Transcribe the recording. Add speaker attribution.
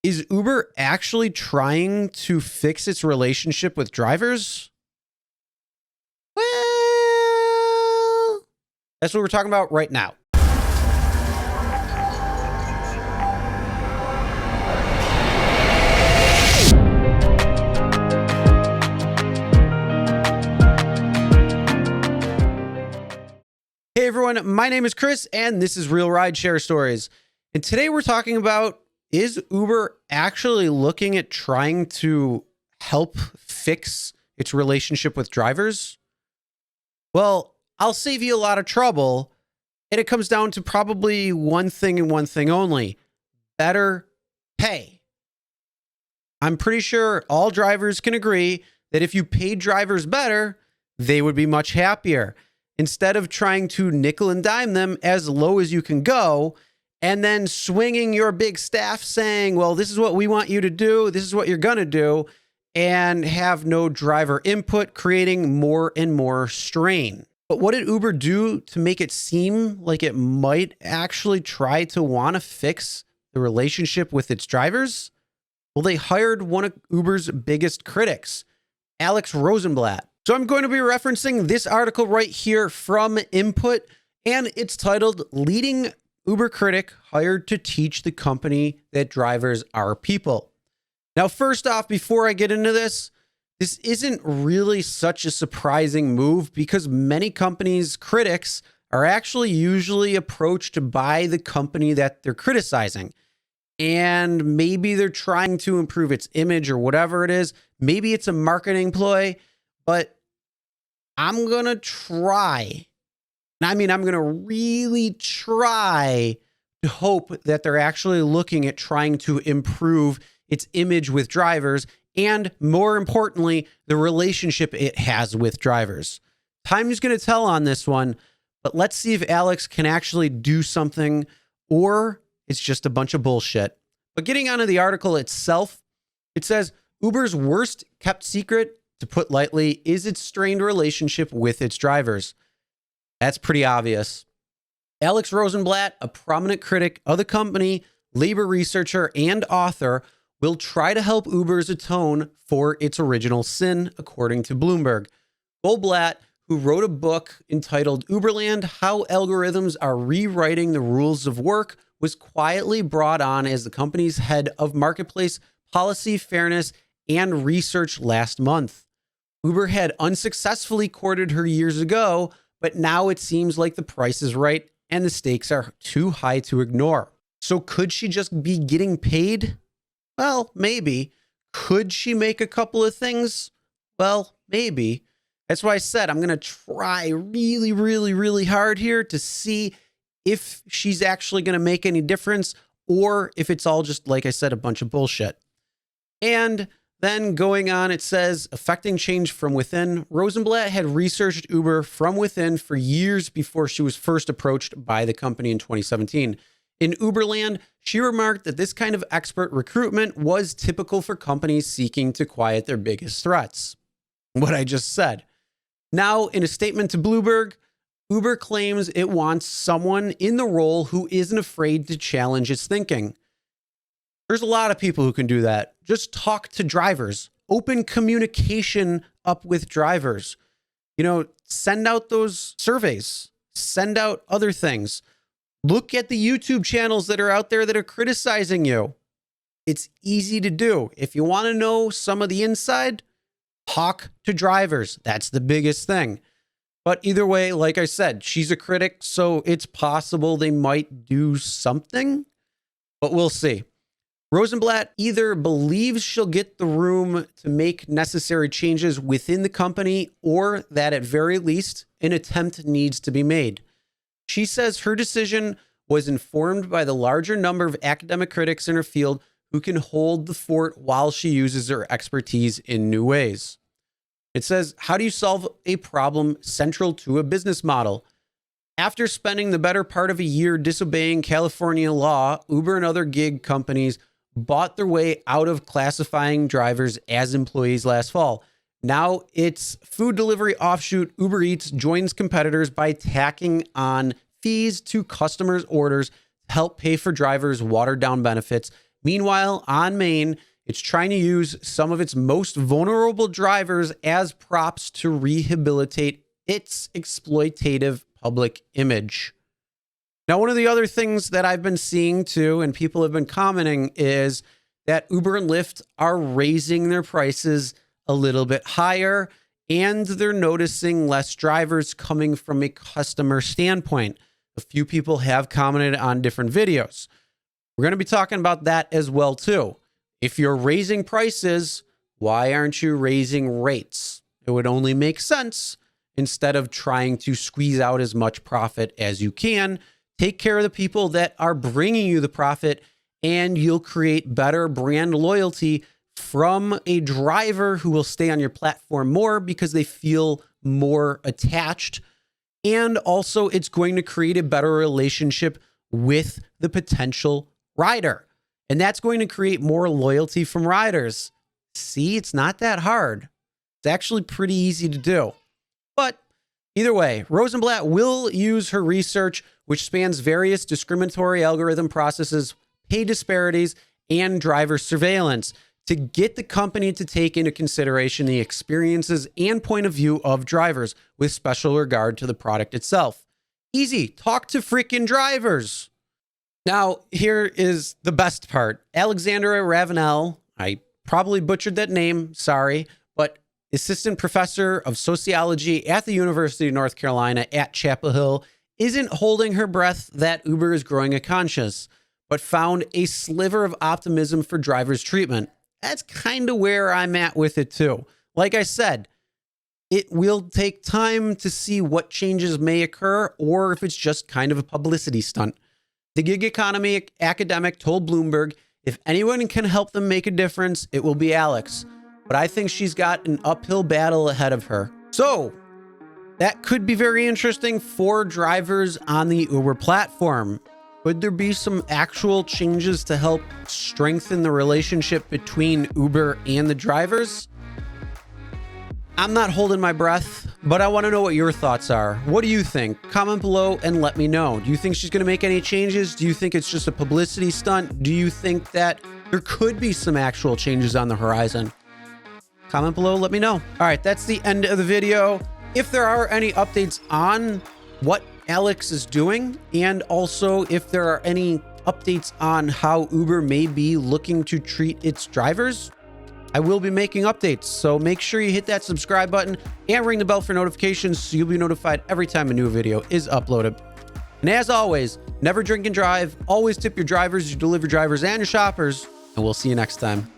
Speaker 1: Is Uber actually trying to fix its relationship with drivers? Well, that's what we're talking about right now. Hey everyone, my name is Chris and this is Real Rideshare Stories. And today we're talking about, is Uber actually looking at trying to help fix its relationship with drivers? Well, I'll save you a lot of trouble, and it comes down to probably one thing and one thing only: better pay. I'm pretty sure all drivers can agree that if you paid drivers better, they would be much happier. Instead of trying to nickel and dime them as low as you can go, and then swinging your big staff saying, well, this is what we want you to do, this is what you're going to do, and have no driver input, creating more and more strain. But what did Uber do to make it seem like it might actually try to want to fix the relationship with its drivers? Well, they hired one of Uber's biggest critics, Alex Rosenblat. So I'm going to be referencing this article right here from Input, and it's titled "Leading Uber Critic Hired to Teach the Company That Drivers Are People." Now, first off, before I get into this isn't really such a surprising move because many companies' critics are actually usually approached by the company that they're criticizing. And maybe they're trying to improve its image or whatever it is. Maybe it's a marketing ploy. But I'm going to try. I'm going to really try to hope that they're actually looking at trying to improve its image with drivers and, more importantly, the relationship it has with drivers. Time's going to tell on this one, but let's see if Alex can actually do something or it's just a bunch of bullshit. But getting onto the article itself, it says Uber's worst kept secret, to put lightly, is its strained relationship with its drivers. That's pretty obvious. Alex Rosenblat, a prominent critic of the company, labor researcher, and author, will try to help Uber's atone for its original sin, according to Bloomberg. Goldblatt, who wrote a book entitled Uberland: How Algorithms Are Rewriting the Rules of Work, was quietly brought on as the company's head of marketplace policy, fairness, and research last month. Uber had unsuccessfully courted her years ago, but now it seems like the price is right and the stakes are too high to ignore. So could she just be getting paid? Well, maybe. Could she make a couple of things? Well, maybe. That's why I said I'm going to try really, really, really hard here to see if she's actually going to make any difference or if it's all just, like I said, a bunch of bullshit. And then going on, it says, affecting change from within. Rosenblat had researched Uber from within for years before she was first approached by the company in 2017. In Uberland, she remarked that this kind of expert recruitment was typical for companies seeking to quiet their biggest threats. What I just said. Now, in a statement to Bloomberg, Uber claims it wants someone in the role who isn't afraid to challenge its thinking. There's a lot of people who can do that. Just talk to drivers, open communication up with drivers, send out those surveys, send out other things. Look at the YouTube channels that are out there that are criticizing you. It's easy to do. If you want to know some of the inside, talk to drivers. That's the biggest thing. But either way, like I said, she's a critic, so it's possible they might do something, but we'll see. Rosenblat either believes she'll get the room to make necessary changes within the company or that at very least an attempt needs to be made. She says her decision was informed by the larger number of academic critics in her field who can hold the fort while she uses her expertise in new ways. It says, how do you solve a problem central to a business model? After spending the better part of a year disobeying California law, Uber and other gig companies bought their way out of classifying drivers as employees last fall. Now its food delivery offshoot UberEATS joins competitors by tacking on fees to customers' orders to help pay for drivers' watered down benefits, Meanwhile, on Main, it's trying to use some of its most vulnerable drivers as props to rehabilitate its exploitative public image. Now, one of the other things that I've been seeing too, and people have been commenting, is that Uber and Lyft are raising their prices a little bit higher, and they're noticing less drivers coming from a customer standpoint. A few people have commented on different videos. We're going to be talking about that as well too. If you're raising prices, why aren't you raising rates? It would only make sense instead of trying to squeeze out as much profit as you can. Take care of the people that are bringing you the profit, and you'll create better brand loyalty from a driver who will stay on your platform more because they feel more attached. And also, it's going to create a better relationship with the potential rider. And that's going to create more loyalty from riders. See, it's not that hard. It's actually pretty easy to do. But either way, Rosenblat will use her research, which spans various discriminatory algorithm processes, pay disparities, and driver surveillance, to get the company to take into consideration the experiences and point of view of drivers with special regard to the product itself. Easy. Talk to freaking drivers. Now, here is the best part. Alexandra Ravenel, I probably butchered that name, sorry, but assistant professor of sociology at the University of North Carolina at Chapel Hill, isn't holding her breath that Uber is growing a conscience, but found a sliver of optimism for drivers' treatment. That's kind of where I'm at with it too. Like I said, it will take time to see what changes may occur or if it's just kind of a publicity stunt. The gig economy academic told Bloomberg, if anyone can help them make a difference, it will be Alex. But I think she's got an uphill battle ahead of her. So that could be very interesting for drivers on the Uber platform. Could there be some actual changes to help strengthen the relationship between Uber and the drivers? I'm not holding my breath, but I want to know what your thoughts are. What do you think? Comment below and let me know. Do you think she's going to make any changes? Do you think it's just a publicity stunt? Do you think that there could be some actual changes on the horizon? Comment below, let me know. All right, that's the end of the video. If there are any updates on what Alex is doing, and also if there are any updates on how Uber may be looking to treat its drivers, I will be making updates. So make sure you hit that subscribe button and ring the bell for notifications so you'll be notified every time a new video is uploaded. And as always, never drink and drive. Always tip your drivers, your delivery drivers, and your shoppers. And we'll see you next time.